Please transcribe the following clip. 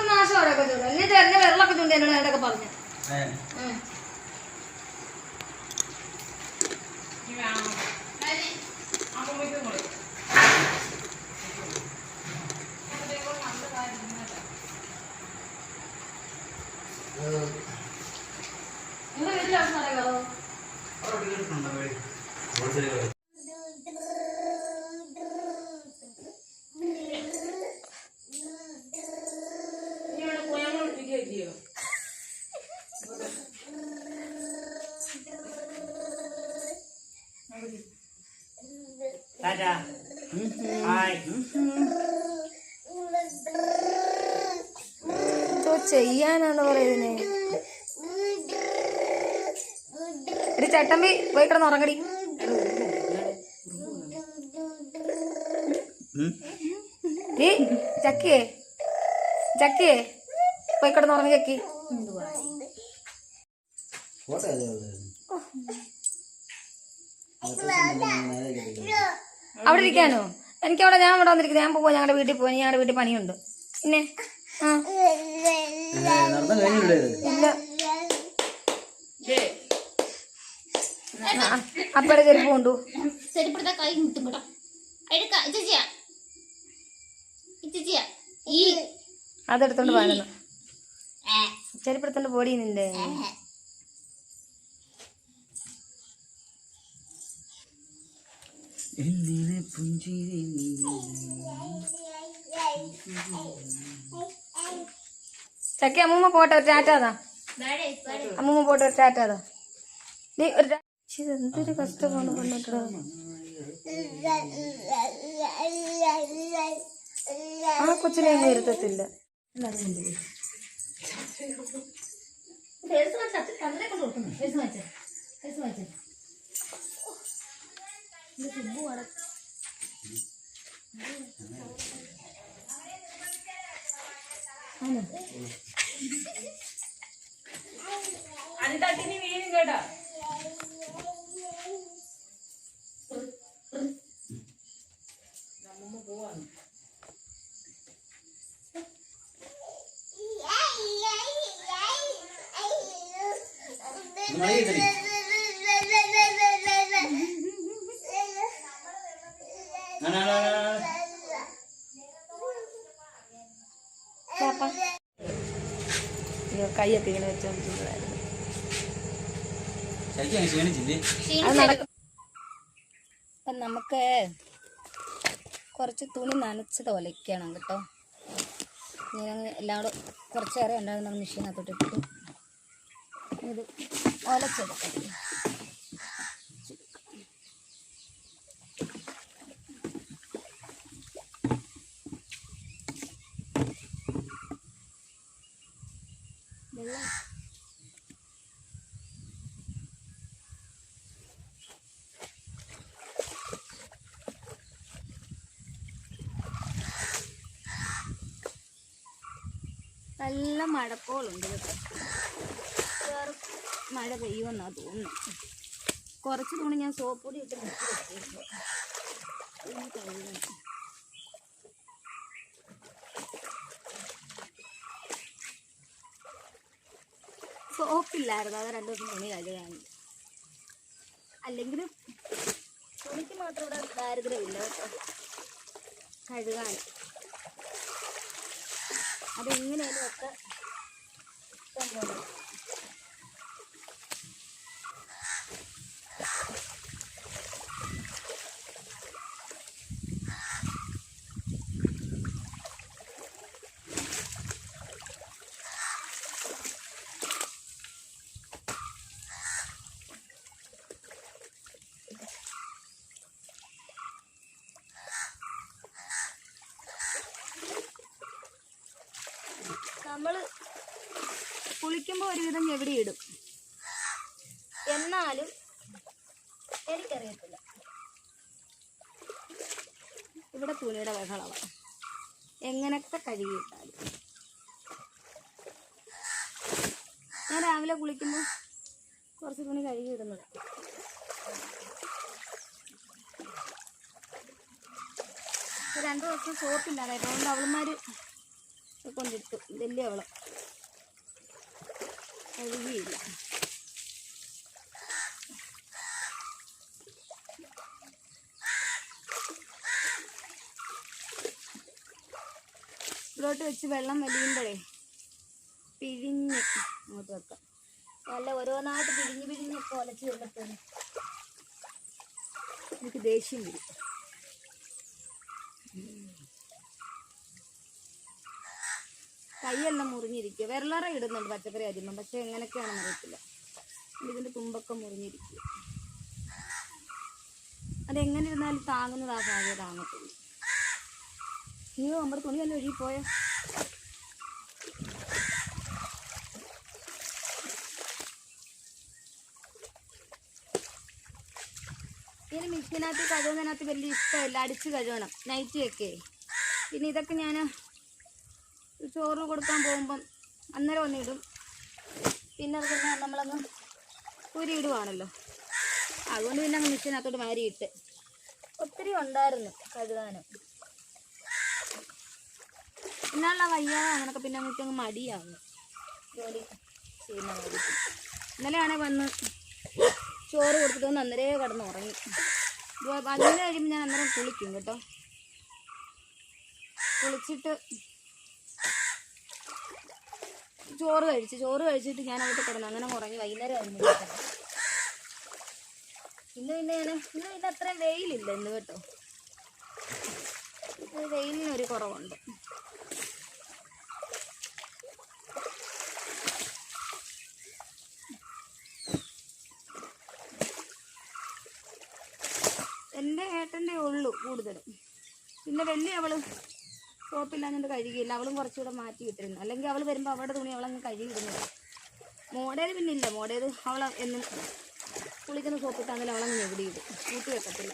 നാശമൊക്കെ ചൂട് എന്നിട്ട് എന്നെ വെള്ളമൊക്കെ ചൂണ്ട് എന്നോട് നേരൊക്കെ പറഞ്ഞു. നിങ്ങളുടെ വീട്ടിലാണ് അറിയാമോ? എന്തോ ചെയ്യാനാന്ന് പറയുന്നേ. ഒരു ചട്ടമ്പി പോയി കിടന്ന് ഉറങ്ങടി. ചക്കിയേ ചക്കിയേ പോയി കിടന്ന് ഉറങ്ങി ചക്കി. അവിടെ ഇരിക്കാനോ? എനിക്കവിടെ ഞാൻ ഇവിടെ വന്നിരിക്കുന്നത്. ഞാൻ പോവാ, ഞങ്ങളുടെ വീട്ടിൽ പോവാ. ഞങ്ങളുടെ വീട്ടിൽ പണിയുണ്ട്. പിന്നെ ഇല്ല അപ്പടെ ചെരുപ്പ് കൊണ്ടു. അതെടുത്തോണ്ട് പാടുന്നു. ചെരുപ്പെടുത്തോണ്ട് പോടി നിന്റെ. ചക്കി അമ്മൂമ്മ പോട്ടെ, ഒരു ടാറ്റാതാ. അമ്മൂമ്മ പോട്ടെ, ഒരു ടാറ്റാതാ. നീ ഒരു ഇതെന്തൊരു കഷ്ടമാണ് കൊണ്ടിട്ടാ. ആ കൊച്ചിനെ ഒന്നും ഇരുത്തത്തില്ല. അനിതാക്കിനി വീഴും കേട്ടോ. നമ്മ പോവാണ്. കൈയൊക്കെ ഇങ്ങനെ വെച്ചോണ്ടിരുന്നതായിരുന്നു. അപ്പം നമുക്ക് കുറച്ച് തുണി നനച്ചത് ഒലയ്ക്കണം കേട്ടോ. എല്ലാം കൂടെ കുറച്ചേറെ ഉണ്ടാകുന്ന മെഷീനകത്തോട്ട് ഇട്ടു ഇത് ഒലച്ചെടുക്കാം. നല്ല മഴക്കോളുണ്ട് കേട്ടോ. വേറെ മഴ പെയ്യുമെന്നാണ് തോന്നുന്നു. കുറച്ച് തുണി ഞാൻ സോപ്പ് പൊടി ഇട്ട് മുക്കി വെച്ചേക്കും. കഴുകണം. സോപ്പില്ലായിരുന്നു, അത് 2 ദിവസം തുണി കഴുകാൻ. അല്ലെങ്കിൽ തുണിക്ക് മാത്രം ഇവിടെ ദാരിദ്ര്യമില്ല കേട്ടോ കഴുകാൻ. അതെങ്ങനെയാലും ഒക്കെ സംഭവം. നമ്മൾ കുളിക്കുമ്പോൾ ഒരുവിധം എവിടെ ഇടും, എന്നാലും എനിക്കറിയത്തില്ല. ഇവിടെ തുണിയുടെ ബഹളമാണ്. എങ്ങനെയൊക്കെ കഴുകിയിട്ടാലും ഞാൻ രാവിലെ കുളിക്കുമ്പോൾ കുറച്ച് തുണി കഴുകിയിടുന്നത്. ഇപ്പോൾ 2 ദിവസം സോപ്പില്ലാതായിരുന്നു. അതുകൊണ്ട് അവളന്മാർ കൊണ്ടിട്ടു. വലിയ അവള് കഴുകിയില്ല. ഇതിലോട്ട് വെച്ച് വെള്ളം വലിയുമ്പോഴേ പിഴിഞ്ഞ് അങ്ങോട്ട് വെക്കാം. നല്ല ഓരോന്നായിട്ട് പിഴിഞ്ഞ് കൊലച്ച് വരുമ്പോഴത്തേന് എനിക്ക് ദേഷ്യം വരും. കൈയെല്ലാം മുറിഞ്ഞിരിക്കുക. വിരലറ ഇടുന്നുണ്ട് പച്ചക്കറി അരിയുമ്പം, പക്ഷെ എങ്ങനെയൊക്കെയാണെന്ന് അറിയത്തില്ല. ഇതിൻ്റെ തുമ്പൊക്കെ മുറിഞ്ഞിരിക്കുക. അതെങ്ങനെ ഇരുന്നാലും താങ്ങുന്നത് ആ ഭാഗം താങ്ങത്തുള്ളൂ. അയ്യോ, നമ്മുടെ തുണിയെല്ലാം ഒഴുകിപ്പോയോ. ഇതിന് മിക്സിനകത്ത് കഴുകുന്നതിനകത്ത് വലിയ ഇഷ്ടമില്ല. അടിച്ച് കഴുകണം നൈറ്റിയൊക്കെ. പിന്നെ ഇതൊക്കെ ഞാൻ ചോറ് കൊടുക്കാൻ പോകുമ്പം അന്നേരം ഒന്നിടും. പിന്നെ അതൊക്കെ നമ്മളങ്ങ് ഉരിയിടുവാണല്ലോ. അതുകൊണ്ട് പിന്നെ അങ്ങ് മിക്സിനകത്തോട്ട് വാരിയിട്ട്. ഒത്തിരി ഉണ്ടായിരുന്നു കഴുകാനും. ഇന്നാളുള്ള വയ്യാതെ അങ്ങനൊക്കെ പിന്നെ അങ്ങ് മടിയാകും ജോലി ചെയ്യുന്ന കാര്യത്തിൽ. ഇന്നലെയാണെങ്കിൽ വന്ന് ചോറ് കൊടുത്തിട്ട് വന്ന് അന്നേരേ കിടന്ന് ഉറങ്ങി. വന്നു കഴിയുമ്പോൾ ഞാൻ അന്നേരം കുളിക്കും കേട്ടോ. കുളിച്ചിട്ട് ചോറ് കഴിച്ചിട്ട് ഞാൻ അവിടെ കിടന്നു അങ്ങനെ ഉറങ്ങി. വൈകുന്നേരം ആയിരുന്നു. ഇന്ന് അത്രയും വെയിലില്ല ഇന്ന് കേട്ടോ. വെയിലിനൊരു കുറവുണ്ട്. എൻ്റെ ഏട്ടൻ്റെ ഉള്ളൂ കൂടുതലും. പിന്നെ വലിയ അവള് സോപ്പില്ലാഞ്ഞിട്ട് കഴുകിയില്ല. അവളും കുറച്ചുകൂടെ മാറ്റി ഇട്ടിരുന്നു. അല്ലെങ്കിൽ അവൾ വരുമ്പോൾ അവളുടെ തുണി അവളങ്ങ് കഴുകിയിടുന്നത്. മോടേത് പിന്നെ ഇല്ല. മോടേത് അവൾ എന്നും കുളിക്കുന്ന സോപ്പിട്ടാണെങ്കിലും അവളങ്ങ് ഞെവിടിയിടും. കൂട്ടി വെക്കത്തില്ല.